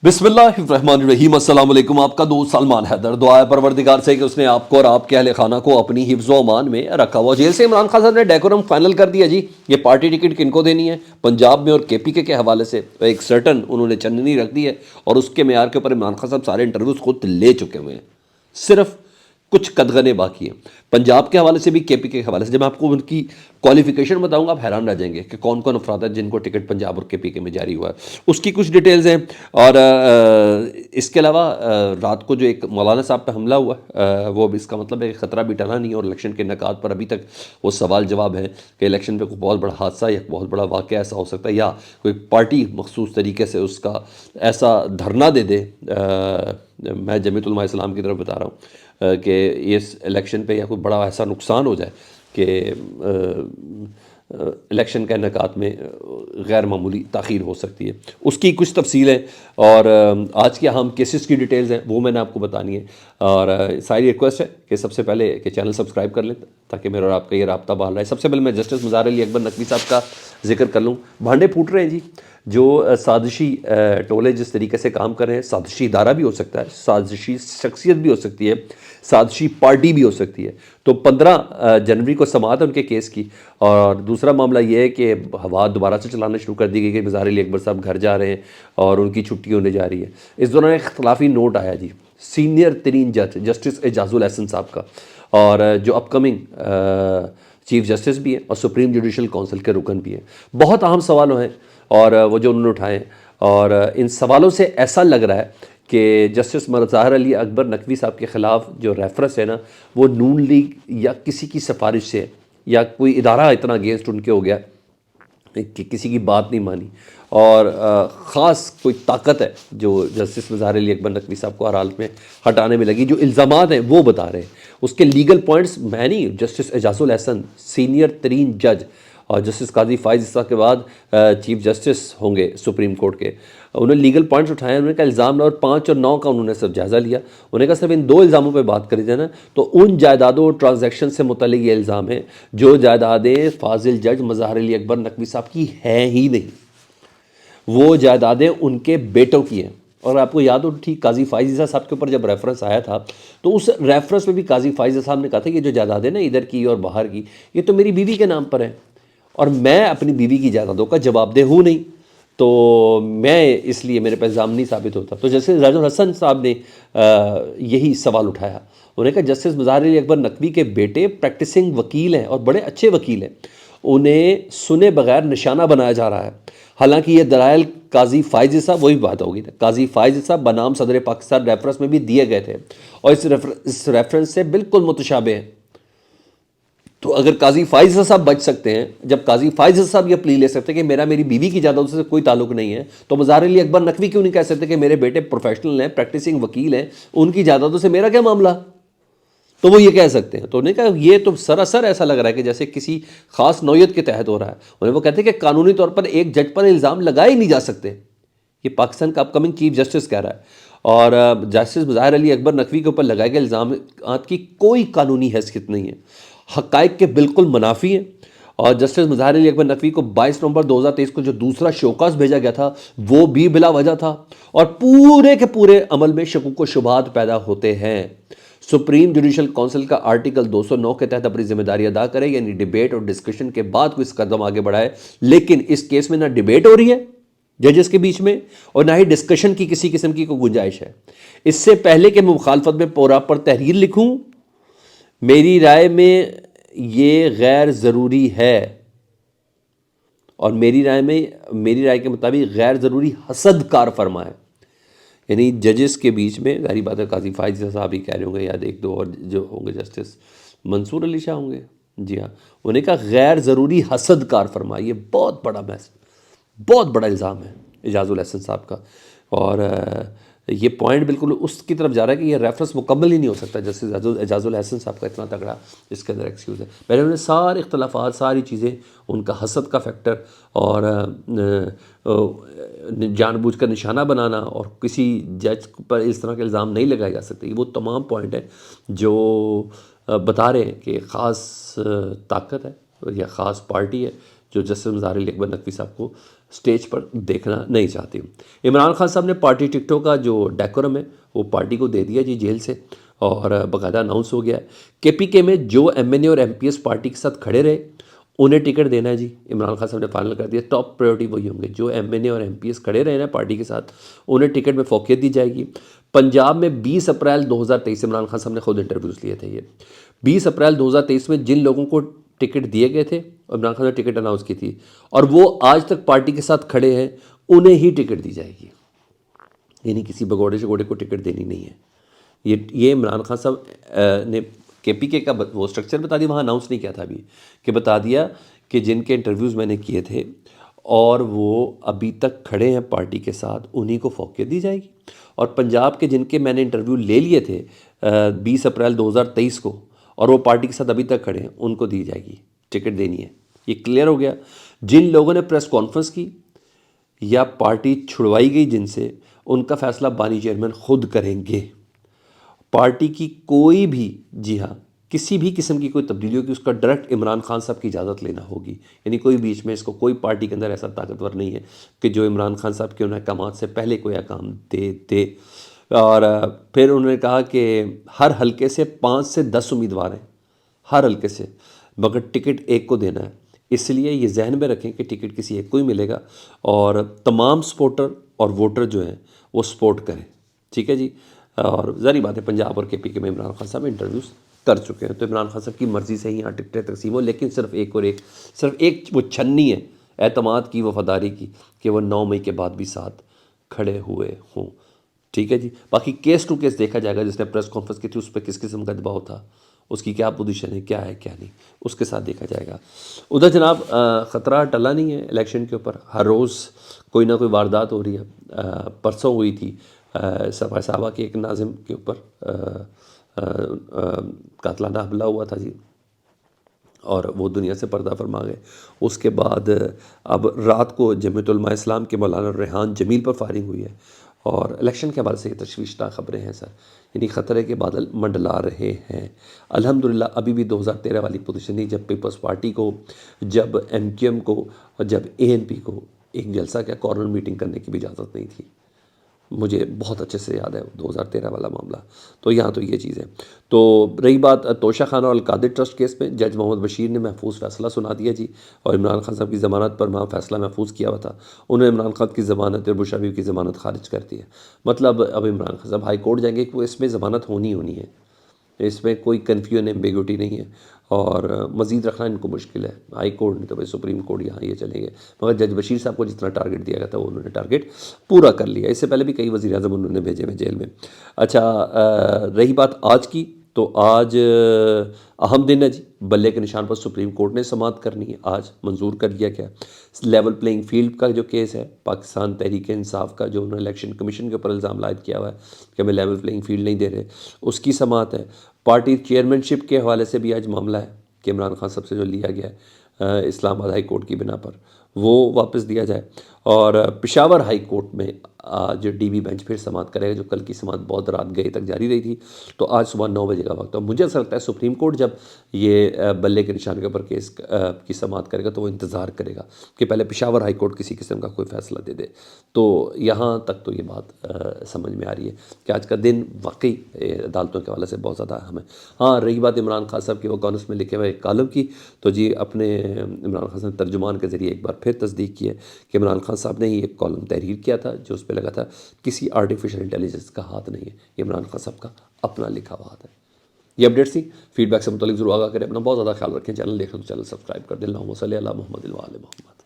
बिस्मिल्लाहिर्रहमानिर्रहीम। अस्सलाम वालेकुम। आपका दोस्त सलमान हैदर। दुआ है परवरदिगार से कि उसने आपको और आपके अहले खाना को अपनी हिफ्ज़ व अमान में रखा हुआ। जेल से इमरान खान साहब ने डेकोरम फाइनल कर दिया जी। ये पार्टी टिकट किनको देनी है, पंजाब में और केपीके के हवाले से एक सर्टन उन्होंने चंदनी रख दी है और उसके मेयार के ऊपर इमरान खान साहब सारे इंटरव्यूज़ खुद ले चुके हुए हैं। सिर्फ कुछ कदगने बाकी हैं पंजाब के हवाले से भी, केपीके के हवाले से। जब मैं आपको उनकी क्वालिफिकेशन बताऊंगा आप हैरान रह जाएंगे कि कौन कौन अफराद हैं जिनको टिकट पंजाब और केपीके में जारी हुआ है। उसकी कुछ डिटेल्स हैं। और इसके अलावा रात को जो एक मौलाना साहब पे हमला हुआ वो भी, इसका मतलब है कि ख़तरा भी टला नहीं और इलेक्शन के इनेकाद पर अभी तक वो सवाल जवाब है कि इलेक्शन पे कोई बहुत बड़ा हादसा या बहुत बड़ा वाक़या ऐसा हो सकता है या कोई पार्टी मखसूस तरीके से उसका ऐसा धरना दे दे। मैं जमीयत उलमा इस्लाम की तरफ बता रहा हूँ कि इस इलेक्शन पे या कोई बड़ा ऐसा नुकसान हो जाए कि इलेक्शन के इनेकाद में गैर मामूली ताख़ीर हो सकती है। उसकी कुछ तफसीलें और आज के अहम केसेस की डिटेल्स हैं वो मैंने आपको बतानी है। और सारी रिक्वेस्ट है कि सबसे पहले कि चैनल सब्सक्राइब कर लें ताकि मेरा और आपका ये राब्ता बहाल रहे। सबसे पहले मैं जस्टिस मुज़ार अली अकबर नकवी साहब का जिक्र कर लूँ। भांडे फूट रहे हैं जी। जो साजिशी टोले जिस तरीके से काम कर रहे हैं, साजिशी इदारा भी हो सकता है, साजिशी शख्सियत भी हो सकती है, साजिशी पार्टी भी हो सकती है। तो 15 जनवरी को समाअत है उनके केस की। और दूसरा मामला ये है कि हवा दोबारा से चलाना शुरू कर दी गई कि मुज़ार अली अकबर साहब घर जा रहे हैं और उनकी छुट्टी होने जा रही है। इस दौरान एक इख्तलाफी नोट आया जी सीनियर तरीन जज जस्टिस एजाजुल एहसन साहब का, और जो अपकमिंग चीफ जस्टिस भी हैं और सुप्रीम जुडिशल काउंसिल के रुकन भी हैं। बहुत अहम सवालों हैं और वो जो उन्होंने उठाए, और इन सवालों से ऐसा लग रहा है कि जस्टिस मुज़ार अली अकबर नकवी साहब के ख़िलाफ़ जो रेफरेंस है ना, वो नून लीग या किसी की सिफारिश से है या कोई इदारा इतना अगेंस्ट उनके हो गया कि किसी की बात नहीं मानी। और ख़ास कोई ताकत है जो जस्टिस मुज़ार अली अकबर नकवी साहब को हर हालत में हटाने में लगी। जो इल्ज़ामात हैं वो बता रहे हैं, उसके लीगल पॉइंट्स मैं नहीं, जस्टिस एजाजुल एहसन सीनियर तरीन जज और जस्टिस काजी फ़ाइज़ ईसा के बाद चीफ जस्टिस होंगे सुप्रीम कोर्ट के, उन्होंने लीगल पॉइंट्स उठाए। उन्होंने कहा इल्ज़ाम और 5 और 9 का उन्होंने सब जायज़ा लिया। उन्होंने कहा सिर्फ इन 2 इल्ज़ामों पे बात करी जाए ना तो उन जायदादों और ट्रांजैक्शन से मुतल्लिक़ ये इल्ज़ाम है जो जायदादें फाजिल जज मुज़ार अली अकबर नकवी साहब की हैं ही नहीं, वो जायदादें उनके बेटों की हैं। और आपको याद हो ठीक काजी फ़ाइज़ ईसा साहब के ऊपर जब रेफरेंस आया था तो उस रेफरेंस में भी काजी फ़ाइज़ ईसा साहब ने कहा था कि जो जायदादें ना इधर की और बाहर की ये तो मेरी बीवी के नाम पर है और मैं अपनी बीवी की जायदादों का जवाबदेह हूँ नहीं, तो मैं इसलिए मेरे पे इल्ज़ाम नहीं साबित होता। तो जस्टिस राजुल हसन साहब ने यही सवाल उठाया। उन्होंने कहा जस्टिस मुज़ार अली अकबर नकवी के बेटे प्रैक्टिसिंग वकील हैं और बड़े अच्छे वकील हैं, उन्हें सुने बगैर निशाना बनाया जा रहा है। हालांकि ये दलाइल काजी फ़ाइज़ ईसा, वही बात होगी ना, काजी फ़ाइज़ ईसा बनाम सदर पाकिस्तान रेफरेंस में भी दिए गए थे और इस रेफरेंस से बिल्कुल मुतशाबे हैं। तो अगर काजी फ़ाइज़ साहब बच सकते हैं, जब काजी फ़ाइज़ साहब ये प्ली ले सकते हैं कि मेरी बीवी की जायदादों से कोई ताल्लुक नहीं है, तो मुज़ार अली अकबर नकवी क्यों नहीं कह सकते कि मेरे बेटे प्रोफेशनल हैं, प्रैक्टिसिंग वकील हैं, उनकी जायदादों से मेरा क्या मामला? तो वो ये कह सकते हैं। तो उन्होंने कहा ये तो सरासर ऐसा लग रहा है कि जैसे किसी ख़ास नौयत के तहत हो रहा है। उन्हें वो कहते हैं कि कानूनी तौर पर एक जज पर इल्ज़ाम लगाए ही नहीं जा सकते। ये पाकिस्तान का अपकमिंग चीफ जस्टिस कह रहा है। और जस्टिस मुज़ार अली अकबर नकवी के ऊपर लगाए गए इल्ज़ाम की कोई कानूनी हैसियत नहीं है, हक़ाइक़ के बिल्कुल मुनाफी हैं। और जस्टिस मुज़ार अली अकबर नकवी को 22 नवंबर 2023 को जो दूसरा शोकॉज़ भेजा गया था वो भी बिला वजह था और पूरे के पूरे अमल में शकूक व शुबहात पैदा होते हैं। सुप्रीम जुडिशल काउंसिल का आर्टिकल 209 के तहत अपनी जिम्मेदारी अदा करे, यानी डिबेट और डिस्कशन के बाद कोई कदम आगे बढ़ाए। लेकिन इस केस में ना डिबेट हो रही है जजेस के बीच में और ना ही डिस्कशन की किसी किस्म की कोई गुंजाइश है। इससे पहले कि मैं मुखालफत में पूरा पर तहरीर लिखूं, मेरी राय में ये गैर ज़रूरी है और मेरी राय के मुताबिक गैर ज़रूरी हसद कार फरमा है। यानी जजेस के बीच में जारी बात है, काजी फ़ाइज़ साहब ही कह रहे होंगे या एक दो और जो होंगे, जस्टिस मंसूर अली शाह होंगे, जी हाँ, उन्हें कहा गैर ज़रूरी हसद कार फरमा। ये बहुत बड़ा इल्ज़ाम है एजाजुल एहसन साहब का। और ये पॉइंट बिल्कुल उसकी तरफ जा रहा है कि ये रेफरेंस मुकम्मल ही नहीं हो सकता जस्टिस एजाजुल एहसन साहब का इतना तगड़ा इसके अंदर एक्सक्यूज़ है। पहले उन्होंने सारे इख्तलाफात, सारी चीज़ें, उनका हसद का फैक्टर और जानबूझकर निशाना बनाना और किसी जज पर इस तरह के इल्ज़ाम नहीं लगाए जा सकते, वो तमाम पॉइंट है जो बता रहे हैं कि ख़ास ताकत है या ख़ास पार्टी है जो जस्टिस मुज़ार अली अकबर नकवी साहब को اسٹیج پر دیکھنا نہیں چاہتی. عمران خان صاحب نے پارٹی ٹکٹوں کا جو ڈیکورم ہے وہ پارٹی کو دے دیا جی جیل سے، اور باقاعدہ اناؤنس ہو گیا ہے. کے پی کے میں جو ایم این اے اور ایم پی ایس پارٹی کے ساتھ کھڑے رہے انہیں ٹکٹ دینا ہے جی. عمران خان صاحب نے فائنل کر دیا، ٹاپ پریورٹی وہی ہوں گے جو ایم این اے اور ایم پی ایس کھڑے رہے نا پارٹی کے ساتھ، انہیں ٹکٹ میں فوقیت دی جائے گی. پنجاب میں 20 اپریل 2023 عمران خان صاحب نے خود انٹرویوز لیے تھے. یہ 20 اپریل 2023 میں جن لوگوں کو ٹکٹ دیے گئے تھے عمران خان نے ٹکٹ اناؤنس کی تھی، اور وہ آج تک پارٹی کے ساتھ کھڑے ہیں، انہیں ہی ٹکٹ دی جائے گی. یعنی کسی بگوڑے شگوڑے کو ٹکٹ دینی نہیں ہے. یہ عمران خان صاحب نے کے پی کے کا وہ اسٹرکچر بتا دیا، وہاں اناؤنس نہیں کیا تھا ابھی، کہ بتا دیا کہ جن کے انٹرویوز میں نے کیے تھے اور وہ ابھی تک کھڑے ہیں پارٹی کے ساتھ، انہی کو فوقیت دی جائے گی. اور پنجاب کے جن کے میں نے انٹرویو لے لیے تھے 20 اپریل 2023 کو، اور وہ پارٹی کے ساتھ ابھی تک کھڑے ہیں، ان کو دی جائے گی ٹکٹ دینی ہے. یہ کلیئر ہو گیا. جن لوگوں نے پریس کانفرنس کی یا پارٹی چھڑوائی گئی جن سے، ان کا فیصلہ بانی چیئرمین خود کریں گے. پارٹی کی کوئی بھی، جی ہاں، کسی بھی قسم کی کوئی تبدیلی ہوگی اس کا ڈائریکٹ عمران خان صاحب کی اجازت لینا ہوگی. یعنی کوئی بیچ میں اس کو کوئی پارٹی کے اندر ایسا طاقتور نہیں ہے کہ جو عمران خان صاحب کے ان احکامات سے پہلے کوئی احکام دے. اور پھر انہوں نے کہا کہ ہر حلقے سے 5 سے 10 امیدوار ہیں، ہر حلقے سے، مگر ٹکٹ ایک کو دینا ہے. اس لیے یہ ذہن میں رکھیں کہ ٹکٹ کسی ایک کو ہی ملے گا، اور تمام سپورٹر اور ووٹر جو ہیں وہ سپورٹ کریں. ٹھیک ہے جی. اور ظاہری بات ہے پنجاب اور کے پی کے میں عمران خان صاحب انٹرویوز کر چکے ہیں، تو عمران خان صاحب کی مرضی سے ہی یہاں ٹکٹیں تقسیم ہو، لیکن صرف ایک وہ چھنی ہے اعتماد کی، وفاداری کی، کہ وہ 9 مئی کے بعد بھی ساتھ کھڑے ہوئے ہوں. ٹھیک ہے جی. باقی کیس ٹو کیس دیکھا جائے گا. جس نے پریس کانفرنس کی تھی اس پہ کس قسم کا دباؤ تھا، اس کی کیا پوزیشن ہے، کیا ہے کیا نہیں، اس کے ساتھ دیکھا جائے گا. ادھر جناب خطرہ ٹلا نہیں ہے الیکشن کے اوپر. ہر روز کوئی نہ کوئی واردات ہو رہی ہے. پرسوں ہوئی تھی صفا صحابہ کے ایک ناظم کے اوپر قاتلانہ حملہ ہوا تھا جی، اور وہ دنیا سے پردہ فرما گئے. اس کے بعد اب رات کو جمعیت علماء اسلام کے مولانا ریحان جمیل پر فائرنگ ہوئی ہے، اور الیکشن کے حوالے سے یہ تشویشناک خبریں ہیں سر. یعنی خطرے کے بادل منڈلا رہے ہیں. الحمدللہ ابھی بھی 2013 والی پوزیشن نہیں، جب پیپلز پارٹی کو، جب ایم کیو ایم کو اور جب اے این پی کو ایک جلسہ کیا کارنر میٹنگ کرنے کی بھی اجازت نہیں تھی. مجھے بہت اچھے سے یاد ہے 2013 والا معاملہ. تو یہاں تو یہ چیز ہے. تو رہی بات توشہ خانہ اور القادر ٹرسٹ کیس میں، جج محمد بشیر نے محفوظ فیصلہ سنا دیا جی، اور عمران خان صاحب کی ضمانت پر وہاں فیصلہ محفوظ کیا ہوا تھا. انہوں نے عمران خان کی ضمانت اور بشرا بیوی کی ضمانت خارج کر دی ہے. مطلب اب عمران خان صاحب ہائی کورٹ جائیں گے کہ وہ اس میں ضمانت ہونی ہے، اس میں کوئی کنفیوژن ایمبیگوٹی نہیں ہے، اور مزید رکھنا ان کو مشکل ہے. ہائی کورٹ نہیں تو بھائی سپریم کورٹ یہاں یہ چلیں گے. مگر جج بشیر صاحب کو جتنا ٹارگٹ دیا گیا تھا وہ انہوں نے ٹارگٹ پورا کر لیا. اس سے پہلے بھی کئی وزیر اعظم انہوں نے بھیجے ہوئے جیل میں. اچھا رہی بات آج کی، تو آج اہم دن ہے جی. بلے کے نشان پر سپریم کورٹ نے سماعت کرنی ہے، آج منظور کر دیا گیا. لیول پلینگ فیلڈ کا جو کیس ہے پاکستان تحریک انصاف کا، جو انہوں نے الیکشن کمیشن کے اوپر الزام عائد کیا ہوا ہے کہ ہمیں لیول پلینگ فیلڈ نہیں دے رہے، اس کی سماعت ہے. پارٹی چیئرمین شپ کے حوالے سے بھی آج معاملہ ہے کہ عمران خان صاحب سے جو لیا گیا ہے اسلام آباد ہائی کورٹ کی بنا پر، وہ واپس دیا جائے. اور پشاور ہائی کورٹ میں آج ڈی بی بینچ پھر سماعت کرے گا، جو کل کی سماعت بہت رات گئے تک جاری رہی تھی. تو آج صبح 9 بجے کا وقت ہے. مجھے ایسا لگتا ہے سپریم کورٹ جب یہ بلے کے نشان کے اوپر کیس کی سماعت کرے گا تو وہ انتظار کرے گا کہ پہلے پشاور ہائی کورٹ کسی قسم کا کوئی فیصلہ دے دے. تو یہاں تک تو یہ بات سمجھ میں آ رہی ہے کہ آج کا دن واقعی عدالتوں کے حوالے سے بہت زیادہ اہم ہے. ہاں رہی بات عمران خان صاحب کی وہ کالمس میں لکھے ہوئے ایک کالم کی، تو جی اپنے عمران خان صاحب ترجمان کے ذریعے ایک بار پھر تصدیق کی ہے کہ عمران خان صاحب نے ہی ایک کالم تحریر کیا تھا جو اس پہ لگا تھا کسی آرٹیفیشل انٹیلیجنس کا ہاتھ نہیں ہے، یہ عمران خان صاحب کا اپنا لکھا ہوا ہاتھ ہے. یہ اپڈیٹس تھی. فیڈ بیک سے متعلق ضرور آگاہ کریں. اپنا بہت زیادہ خیال رکھیں. چینل دیکھیں تو چینل سبسکرائب کر دیں. اللہم صلی علی محمد و آل محمد.